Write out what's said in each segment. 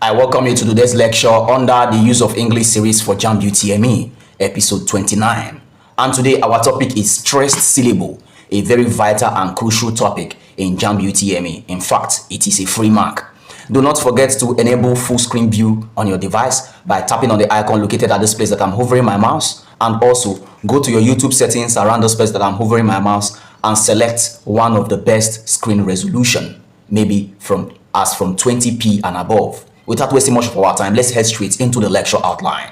I welcome you to today's lecture under the Use of English series for Jamb UTME, episode 29. And today our topic is stressed syllable, a very vital and crucial topic in Jamb UTME. In fact, it is a free mark. Do not forget to enable full screen view on your device by tapping on the icon located at this place that I'm hovering my mouse, and also go to your YouTube settings around this place that I'm hovering my mouse and select one of the best screen resolution, maybe from 20p and above. Without wasting much of our time, let's head straight into the lecture outline.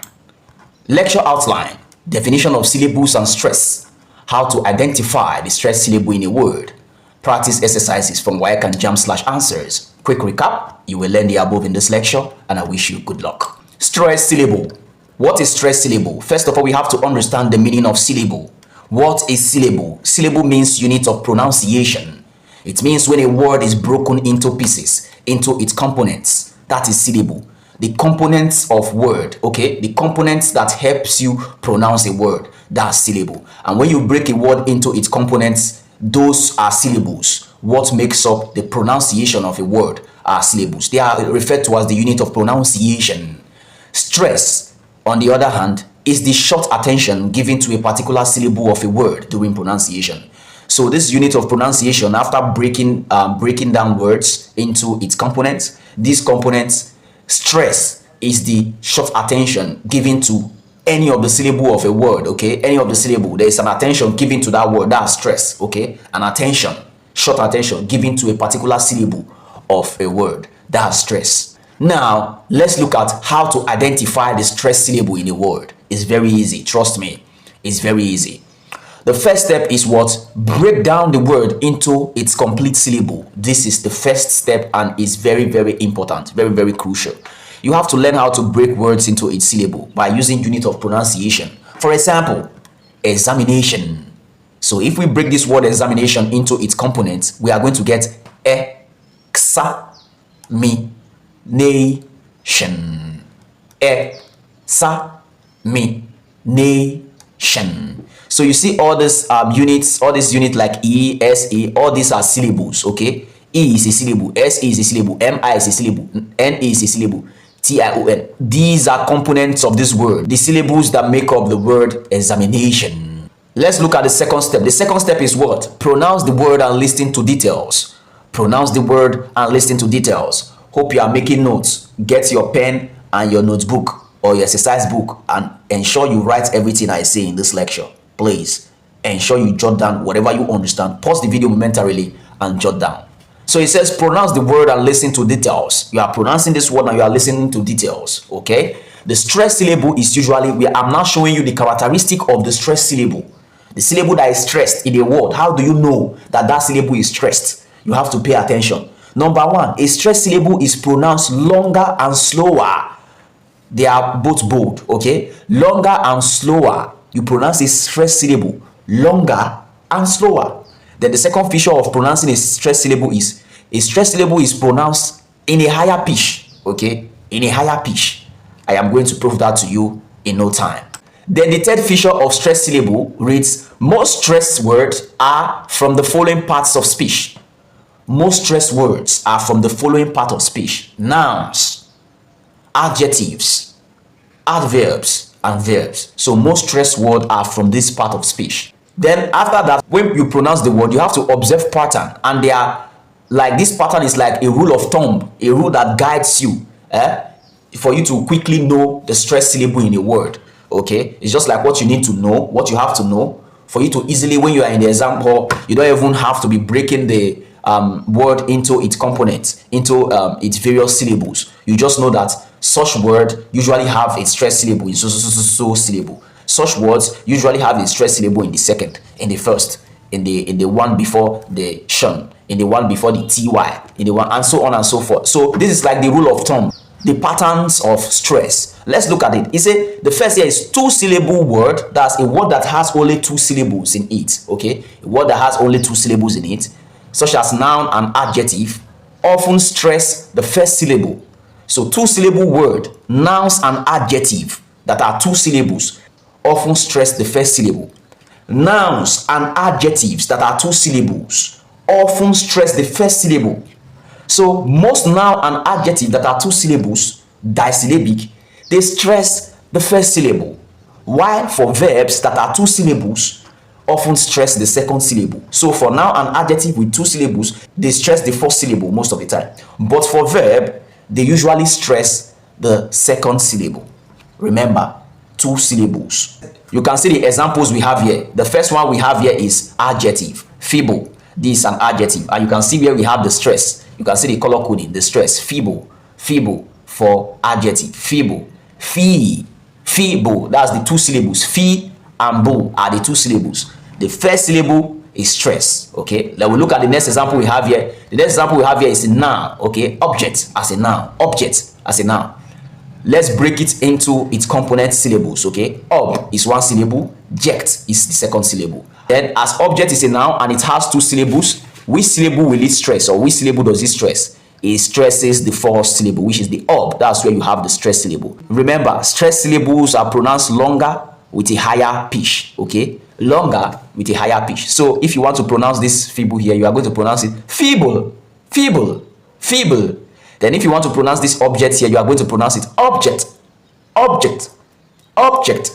Lecture outline: definition of syllables and stress, how to identify the stressed syllable in a word, practice exercises from WAEC and JAMB/answers. Quick recap: you will learn the above in this lecture, and I wish you good luck. Stressed syllable. What is stressed syllable? First of all, we have to understand the meaning of syllable. What is syllable? Syllable means unit of pronunciation. It means when a word is broken into pieces, into its components. That is syllable. The components of word, okay? The components that helps you pronounce a word, that's syllable. And when you break a word into its components, those are syllables. What makes up the pronunciation of a word are syllables. They are referred to as the unit of pronunciation. Stress, on the other hand, is the short attention given to a particular syllable of a word during pronunciation. So this unit of pronunciation, after breaking down words into its components, these components, stress is the short attention given to any of the syllable of a word, okay? Any of the syllable, there is an attention given to that word, that's stress, okay? An attention, short attention given to a particular syllable of a word, that's stress. Now, let's look at how to identify the stressed syllable in a word. It's very easy, trust me, it's very easy. The first step is what? Break down the word into its complete syllable. This is the first step and is very, very important, very, very crucial. You have to learn how to break words into its syllable by using unit of pronunciation. For example, examination. So if we break this word examination into its components, we are going to get examination. Examination. So you see all these units, all these units like E, S, E, all these are syllables, okay? E is a syllable, S is a syllable, M, I is a syllable, N is a syllable, T, I, O, N. These are components of this word, the syllables that make up the word examination. Let's look at the second step. The second step is what? Pronounce the word and listen to details. Pronounce the word and listen to details. Hope you are making notes. Get your pen and your notebook or your exercise book and ensure you write everything I say in this lecture. Please ensure you jot down whatever you understand. Pause the video momentarily and jot down. So it says pronounce the word and listen to details. You are pronouncing this word and you are listening to details, okay? The stressed syllable is usually, I'm now showing you the characteristic of the stressed syllable. The syllable that is stressed in a word. How do you know that that syllable is stressed? You have to pay attention. Number one, a stressed syllable is pronounced longer and slower. They are both bold, okay? Longer and slower. You pronounce a stressed syllable longer and slower. Then the second feature of pronouncing a stressed syllable is pronounced in a higher pitch, okay? In a higher pitch. I am going to prove that to you in no time. Then the third feature of stressed syllable reads, most stressed words are from the following parts of speech. Most stressed words are from the following part of speech: nouns, adjectives, adverbs, and verbs. So most stressed words are from this part of speech. Then after that, when you pronounce the word, you have to observe pattern, and they are like, this pattern is like a rule of thumb, a rule that guides you for you to quickly know the stressed syllable in a word, okay? It's just like what you need to know, what you have to know for you to easily, when you are in the exam hall, you don't even have to be breaking the word into its components, into its various syllables. You just know that such word usually have a stressed syllable in so syllable. Such words usually have a stressed syllable in the second, in the first, in the one before the shun, in the one before the ty, in the one, and so on and so forth. So this is like the rule of thumb, the patterns of stress. Let's look at it. It says the first here is two-syllable word. That's a word that has only two syllables in it, okay? A word that has only two syllables in it, such as noun and adjective, often stress the first syllable. So two-syllable word, nouns and adjective that are two syllables often stress the first syllable. Nouns and adjectives that are two syllables often stress the first syllable. So most noun and adjective that are two syllables, disyllabic, they stress the first syllable, while for verbs that are two syllables, often stress the second syllable. So for noun and adjective with two syllables, they stress the first syllable most of the time. But for verb, they usually stress the second syllable. Remember, two syllables. You can see the examples we have here. The first one we have here is adjective, feeble. This is an adjective, and you can see where we have the stress. You can see the color coding, the stress, feeble, feeble for adjective, feeble, feeble, that's the two syllables. Fee and bo are the two syllables. The first syllable is stress. Okay, let we look at the next example we have here. The next example we have here is a noun. Okay, object as a noun, object as a noun. Let's break it into its component syllables. Okay, ob is one syllable, ject is the second syllable. Then as object is a noun and it has two syllables, which syllable will it stress, or which syllable does it stress? It stresses the first syllable, which is the ob. That's where you have the stress syllable. Remember, stress syllables are pronounced longer with a higher pitch. Okay, longer with a higher pitch. So if you want to pronounce this feeble here, you are going to pronounce it feeble, feeble, feeble. Then if you want to pronounce this object here, you are going to pronounce it object, object, object.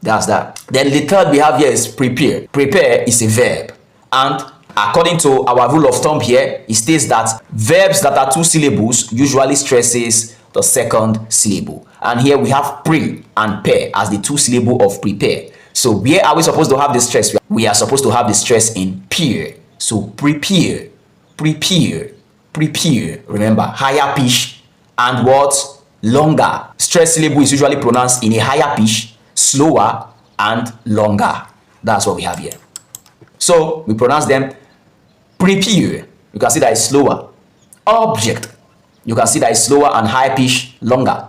That's that. Then the third we have here is prepare. Prepare is a verb, and according to our rule of thumb here, it states that verbs that are two syllables usually stresses the second syllable. And here we have pre and pair as the two syllable of prepare. So where are we supposed to have the stress? We are supposed to have the stress in peer. So prepare, prepare, prepare. Remember, higher pitch and what? Longer. Stress syllable is usually pronounced in a higher pitch, slower and longer. That's what we have here. So we pronounce them prepare. You can see that it's slower. Object. You can see that it's slower and higher pitch, longer.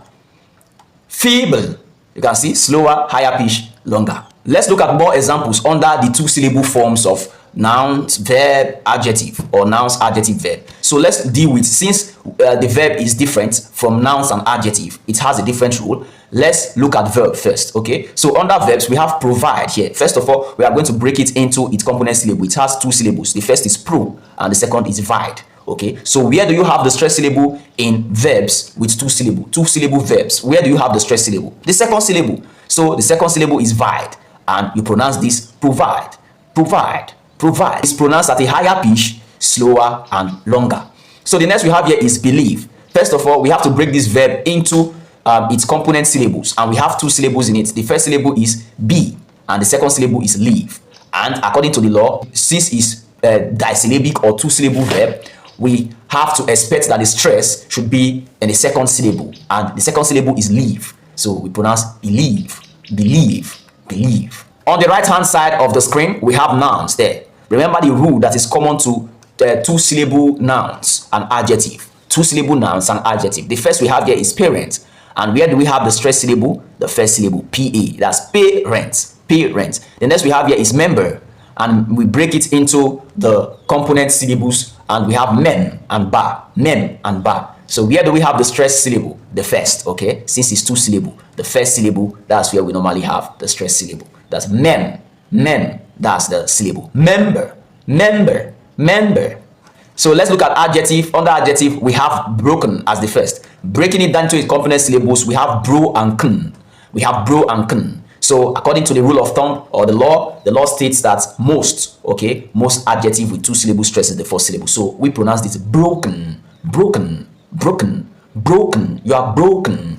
Feeble. You can see slower, higher pitch, longer. Let's look at more examples under the two syllable forms of nouns, verb, adjective, or nouns, adjective, verb. So let's deal with, since the verb is different from nouns and adjective, it has a different rule. Let's look at verb first. Okay, so under verbs we have provide here. First of all, we are going to break it into its component syllable. It has two syllables. The first is pro and the second is vide. Okay, so where do you have the stress syllable in verbs with two syllable verbs? Where do you have the stress syllable? The second syllable. So the second syllable is vide, and you pronounce this provide, provide, provide. It's pronounced at a higher pitch, slower and longer. So the next we have here is believe. First of all, we have to break this verb into its component syllables, and we have two syllables in it. The first syllable is be, and the second syllable is leave. And according to the law, since it's disyllabic or two syllable verb, we have to expect that the stress should be in the second syllable, and the second syllable is leave. So we pronounce believe, believe, believe. On the right hand side of the screen, we have nouns there. Remember the rule that is common to two syllable nouns and adjective. Two syllable nouns and adjective. The first we have here is parent. And where do we have the stress syllable? The first syllable, PA. That's pay rent, pay rent. The next we have here is member. And we break it into the component syllables, and we have mem and ba, mem and ba. So where do we have the stress syllable? The first, okay? Since it's two syllable, the first syllable, that's where we normally have the stress syllable. That's mem, mem, that's the syllable. Member, member, member. So let's look at adjective. Under adjective, we have broken as the first. Breaking it down to its component syllables, we have bro and kun. We have bro and kun. So according to the rule of thumb or the law states that most, okay, most adjective with two syllables stresses the first syllable. So we pronounce this broken, broken, broken, broken. You are broken.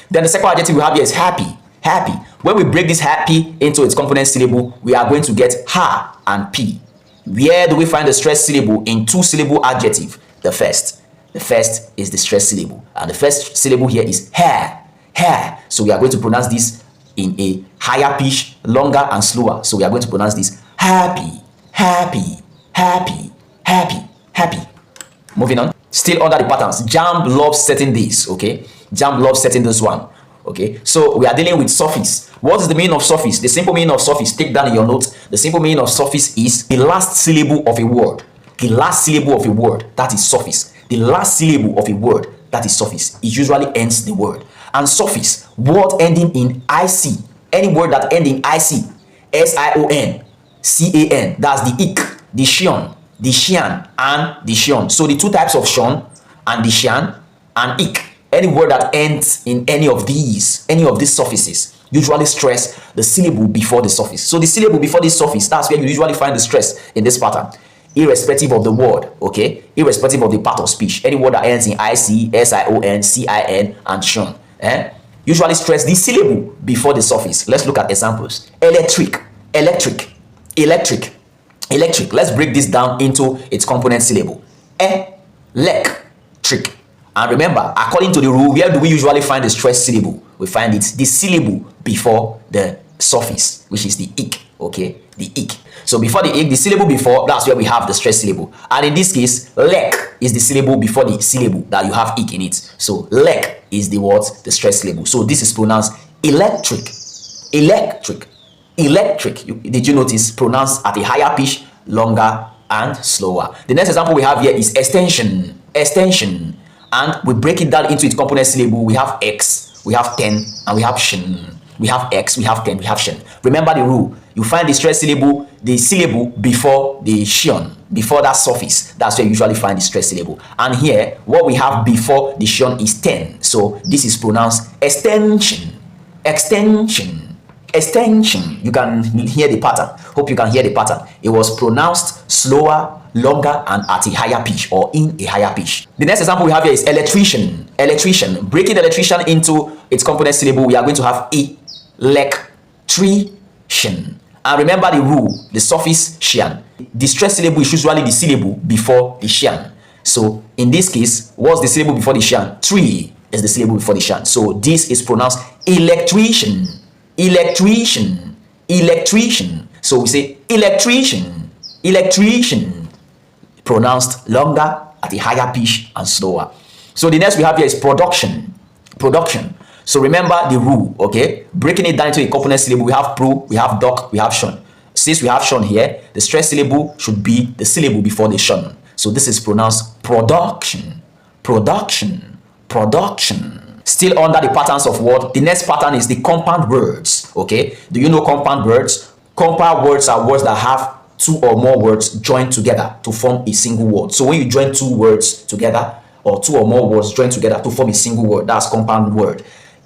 Then the second adjective we have here is happy, happy. When we break this happy into its component syllable, we are going to get ha and p. Where do we find the stress syllable in two syllable adjective? The first. The first is the stress syllable, and the first syllable here is hair, hair. So we are going to pronounce this in a higher pitch, longer and slower. So we are going to pronounce this happy, happy, happy, happy, happy. Moving on. Still under the patterns. Jamb loves setting this. Okay. Jamb loves setting this one. Okay. So we are dealing with suffix. What is the meaning of suffix? The simple meaning of suffix, take down in your notes. The simple meaning of suffix is the last syllable of a word. The last syllable of a word, that is suffix. The last syllable of a word, that is suffix. It usually ends the word. And suffix, word ending in IC. Any word that ends in IC, SION, CAN, that's the ik, the shion, and the shion. So the two types of shion and the shan, and ik. Any word that ends in any of these suffixes usually stress the syllable before the suffix. So the syllable before the suffix, that's where you usually find the stress in this pattern, irrespective of the word, okay? Irrespective of the part of speech. Any word that ends in IC, SION, CIN, and shun, usually stress the syllable before the suffix. Let's look at examples. Electric, electric, electric, electric. Let's break this down into its component syllable. Electric. And remember, according to the rule, where do we usually find the stressed syllable? We find it the syllable before the suffix, which is the ik, okay? The ik. So before the ik, the syllable before, that's where we have the stressed syllable. And in this case, lek is the syllable before the syllable that you have ik in it. So lek is the word, the stressed syllable. So this is pronounced electric, electric, electric. Did you notice? Pronounced at a higher pitch, longer and slower. The next example we have here is extension, extension. And we break it down into its component syllable. We have X, we have 10, and we have shin. We have X, we have 10, we have shin. Remember the rule. You find the stressed syllable, the syllable before the shin, before that suffix. That's where you usually find the stressed syllable. And here, what we have before the shin is 10. So this is pronounced extension, extension, extension. You can hear the pattern. Hope you can hear the pattern. It was pronounced slower, longer, and at a higher pitch, or in a higher pitch. The next example we have here is electrician, electrician. Breaking electrician into its component syllable, we are going to have electrician. And remember the rule, the suffix shan. The stressed syllable is usually the syllable before the shan. So in this case, what's the syllable before the shan? Tree is the syllable before the shan. So this is pronounced electrician, electrician, electrician. So we say electrician, electrician. Pronounced longer, at a higher pitch, and slower. So the next we have here is production, production. So remember the rule, okay? Breaking it down into a component syllable, we have pro, we have doc, we have shun. Since we have shun here, the stressed syllable should be the syllable before the shun. So this is pronounced production, production, production. Still under the patterns of word, the next pattern is the compound words, okay? Do you know compound words? Compound words are words that have two or more words joined together to form a single word. So when you join two words together, or two or more words joined together to form a single word, that's compound word.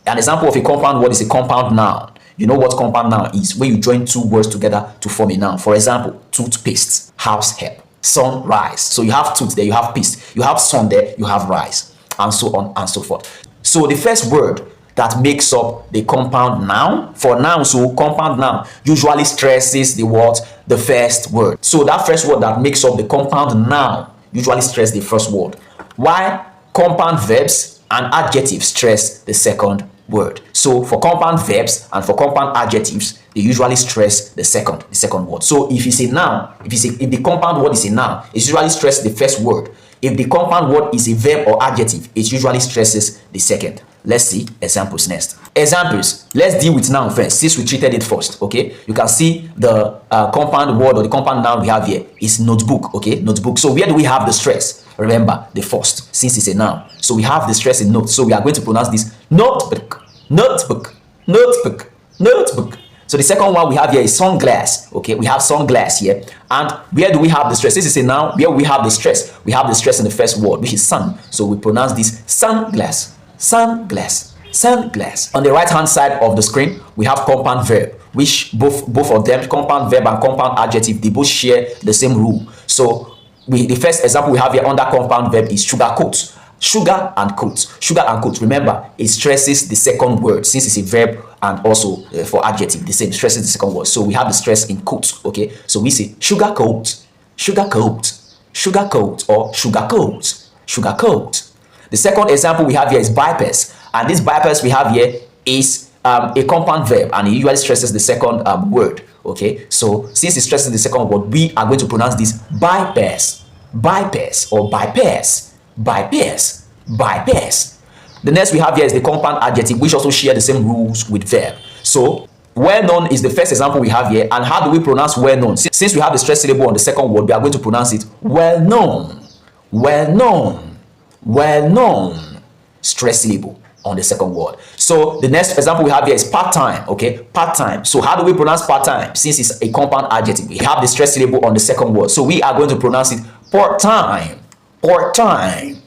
An example of a compound word is a compound noun. You know what compound noun is? When you join two words together to form a noun. For example, toothpaste, house help, sunrise. So you have tooth there, you have paste, you have sun there, you have rise, and so on and so forth. So the first word that makes up the compound noun, for noun, so compound noun usually stresses the word, the first word. So that first word that makes up the compound noun usually stress the first word, while compound verbs and adjectives stress the second word. So for compound verbs and for compound adjectives, they usually stress the second word. So if it's a noun, if the compound word is a noun, it usually stresses the first word. If the compound word is a verb or adjective, it usually stresses the second. Let's see examples next. Examples. Let's deal with noun first, since we treated it first, okay? You can see the compound word or the compound noun we have here is notebook, okay? Notebook. So where do we have the stress? Remember, the first, since it's a noun. So we have the stress in note. So we are going to pronounce this notebook, notebook, notebook, notebook. So the second one we have here is sunglass, okay? We have sunglass here. And where do we have the stress? This is a noun. Where we have the stress? We have the stress in the first word, which is sun. So we pronounce this sunglass, sunglass, sunglass. On the right hand side of the screen, we have compound verb, which both of them, compound verb and compound adjective, they both share the same rule. So the first example we have here under compound verb is sugarcoat. Sugar and coat. Sugar and coat. Remember, it stresses the second word since it's a verb, and also for adjective, the same stresses the second word. So we have the stress in coat. Okay, so we say sugar coat, sugar coat, sugar coat, or sugar coat, sugar coat. The second example we have here is bypass, and this bypass we have here is a compound verb, and it usually stresses the second word. Okay, so since it stresses the second word, we are going to pronounce this bypass, bypass, or bypass, bypass, bypass. The next we have here is the compound adjective, which also share the same rules with verb. So well known is the first example we have here. And how do we pronounce well known? Since we have the stress syllable on the second word, we are going to pronounce it well known, well known, well known, stress syllable on the second word. So the next example we have here is part-time. Okay, part-time. So how do we pronounce part-time? Since it's a compound adjective, we have the stress syllable on the second word, so we are going to pronounce it part-time, part-time,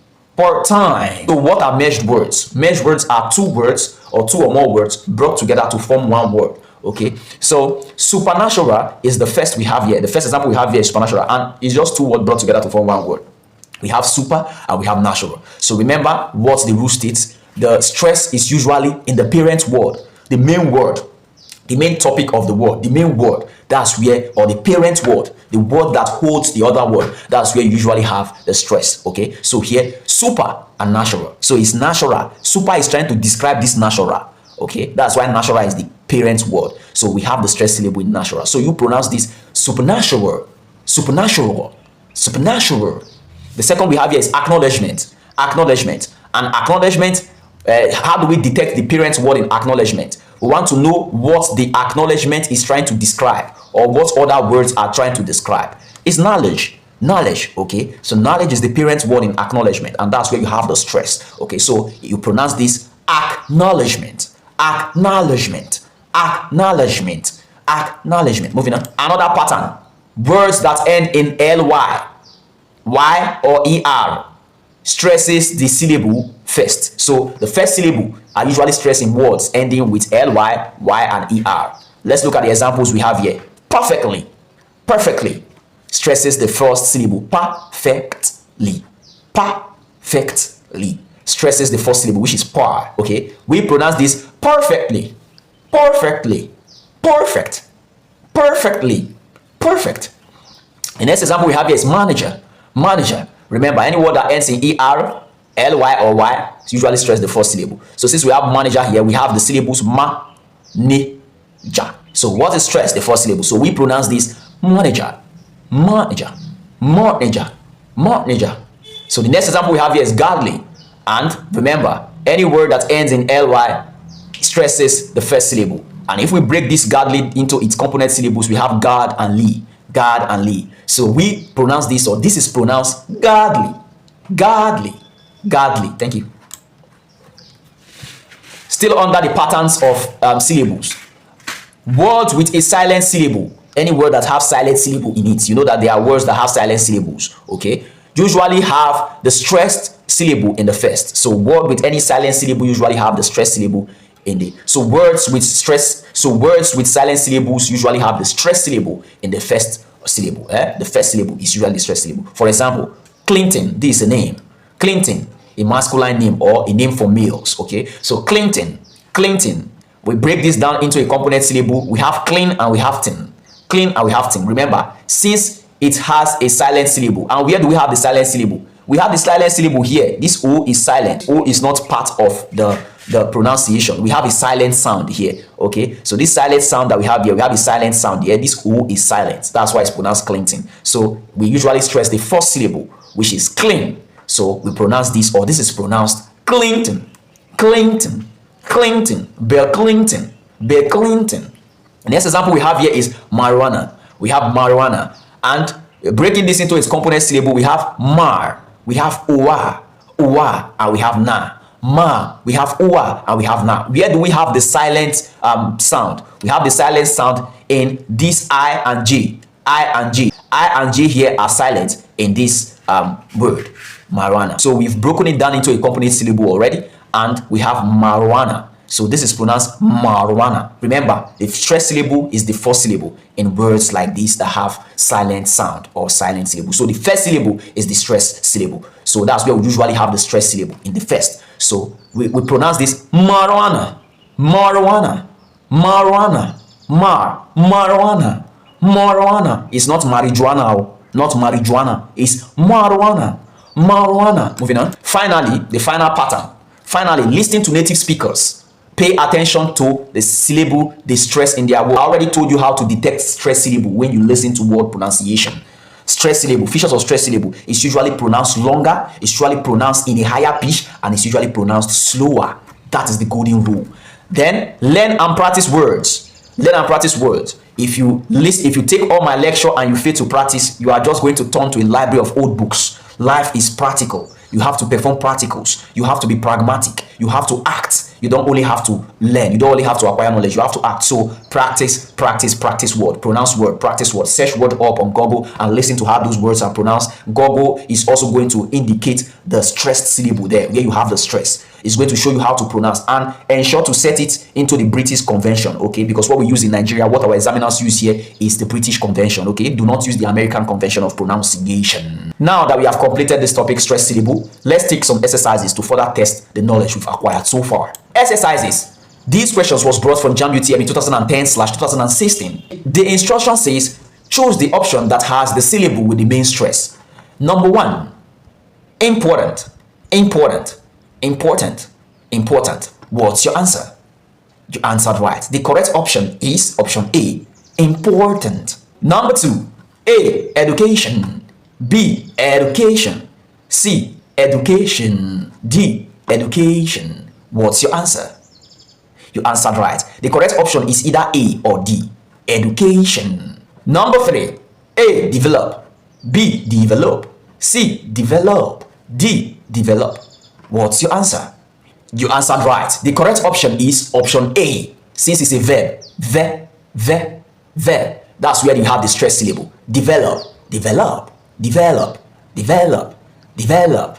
part-time. So what are merged words? Merged words are two words or two or more words brought together to form one word. Okay, so supernatural is the first we have here. The first example we have here is supernatural, and it's just two words brought together to form one word. We have super and we have natural. So remember what the rule states. The stress is usually in the parent word, the main word, the main topic of the word, the main word. That's where, or the parent word, the word that holds the other word, that's where you usually have the stress. Okay, so here super and natural. So it's natural. Super is trying to describe this natural. Okay, that's why natural is the parent word. So we have the stress syllable in natural. So you pronounce this supernatural, supernatural, supernatural. The second we have here is acknowledgement, acknowledgement, and acknowledgement. How do we detect the parent word in acknowledgement? We want to know what the acknowledgement is trying to describe, or what other words are trying to describe. It's knowledge. Knowledge. Okay, so knowledge is the parent word in acknowledgement, and that's where you have the stress. Okay, so you pronounce this acknowledgement, acknowledgement, acknowledgement, acknowledgement. Moving on. Another pattern: words that end in ly, y, or er stresses the syllable first. So the first syllable are usually stressed in words ending with ly, y, and er. Let's look at the examples we have here. Perfectly, perfectly stresses the first syllable. Perfectly, perfectly stresses the first syllable, which is par. Okay, we pronounce this perfectly, perfectly, perfect, perfectly, perfect. The next example we have here is manager, manager. Remember, any word that ends in er, ly, or y is usually stress the first syllable. So since we have manager here, we have the syllables ma, ni, ja. So what is stress? The first syllable. So we pronounce this manager, manager, manager, manager. So the next example we have here is godly. And remember, any word that ends in ly stresses the first syllable. And if we break this godly into its component syllables, we have God and lee, God and lee. So we pronounce this, or this is pronounced godly, godly, godly. Thank you. Still under the patterns of syllables. Words with a silent syllable. Any word that have silent syllable in it. You know that there are words that have silent syllables. Okay. Usually have the stressed syllable in the first. So word with any silent syllable usually have the stressed syllable in the. So words with stress. So words with silent syllables usually have the stressed syllable in the first syllable. The first syllable is usually the stressed syllable. For example, Clinton. This is a name. Clinton, a masculine name or a name for males. Okay. So Clinton, Clinton. We break this down into a component syllable. We have clean and we have tin. Clean and we have tin. Remember, since it has a silent syllable, and where do we have the silent syllable? We have the silent syllable here. This O is silent. O is not part of the pronunciation. We have a silent sound here. Okay, so this silent sound that we have here, we have a silent sound here. This O is silent. That's why it's pronounced Clinton. So we usually stress the first syllable, which is clean. So we pronounce this, or this is pronounced Clinton, Clinton, Clinton, Bill Clinton, Bill Clinton. The next example we have here is marijuana. We have marijuana, and breaking this into its component syllable, we have mar, we have oa, oa, and we have na. Ma, we have oa, and we have na. Where do we have the silent sound? We have the silent sound in this I and J. I and J. I and J here are silent in this word, marijuana. So we've broken it down into a component syllable already, and we have marijuana. So this is pronounced marijuana. Remember, the stress syllable is the first syllable in words like this that have silent sound or silent syllable. So the first syllable is the stress syllable. So that's where we usually have the stress syllable, in the first. So we pronounce this marijuana, marijuana, marijuana, marijuana, marijuana. It's not marijuana, not marijuana. It's marijuana, marijuana. Moving on. Finally, the final pattern. Finally, listening to native speakers. Pay attention to the syllable, the stress in their word. I already told you how to detect stress syllable when you listen to word pronunciation. Stress syllable, features of stress syllable is usually pronounced longer, it's usually pronounced in a higher pitch, and it's usually pronounced slower. That is the golden rule. Then learn and practice words. Learn and practice words. If you take all my lecture and you fail to practice, you are just going to turn to a library of old books. Life is practical. You have to perform practicals. You have to be pragmatic. You have to act. You don't only have to learn. You don't only have to acquire knowledge. You have to act. So practice practice word, pronounce word, practice word, search word up on Google and listen to how those words are pronounced. Google is also going to indicate the stressed syllable there, where you have the stress. It's going to show you how to pronounce, and ensure to set it into the British convention, okay? Because what we use in Nigeria, what our examiners use here is the British convention, okay? Do not use the American convention of pronunciation. Now that we have completed this topic, stress syllable, let's take some exercises to further test the knowledge we've acquired so far. Exercises. These questions was brought from Jamb UTM in 2010/2016. The instruction says, choose the option that has the syllable with the main stress. Number 1, important, important, important, important. What's your answer? You answered right. The correct option is option A, important. Number 2, A, education, B, education, C, education, D, education. What's your answer? You answered right. The correct option is either A or D, education. Number 3, A, develop, B, develop, C, develop, D, develop. What's your answer? You answered right. The correct option is option A, since it's a verb. Verb. That's where you have the stress syllable. Develop, develop, develop, develop, develop.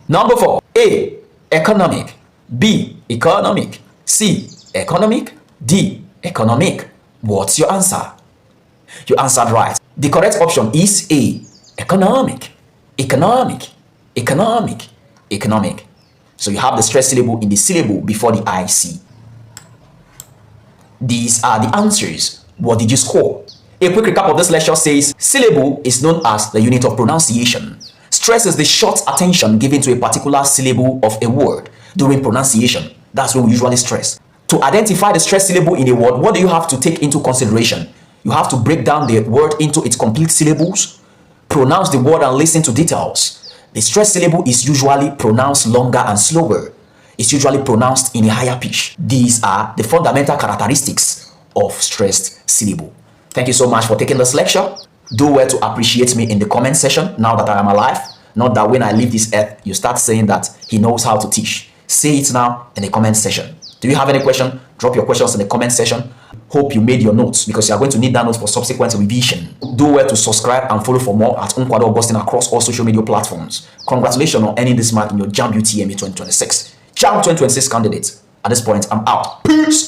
Number 4, A, economic, B, economic, C, economic, D, economic. What's your answer? You answered right. The correct option is A, economic, economic, economic, economic. So you have the stress syllable in the syllable before the IC. These are the answers. What did you score? A quick recap of this lecture says, syllable is known as the unit of pronunciation. Stress is the short attention given to a particular syllable of a word during pronunciation. That's when we usually stress. To identify the stress syllable in a word, what do you have to take into consideration? You have to break down the word into its complete syllables, pronounce the word and listen to details. The stress syllable is usually pronounced longer and slower. It's usually pronounced in a higher pitch. These are the fundamental characteristics of stressed syllable. Thank you so much for taking this lecture. Do well to appreciate me in the comment section now that I am alive. Not that when I leave this earth, you start saying that he knows how to teach. Say it now in the comment section. Do you have any question? Drop your questions in the comment section. Hope you made your notes, because you are going to need that notes for subsequent revision. Do well to subscribe and follow for more at Nkwado Augustine across all social media platforms. Congratulations on earning this mark in your Jamb UTM 2026. Jamb 2026 candidates. At this point, I'm out. Peace!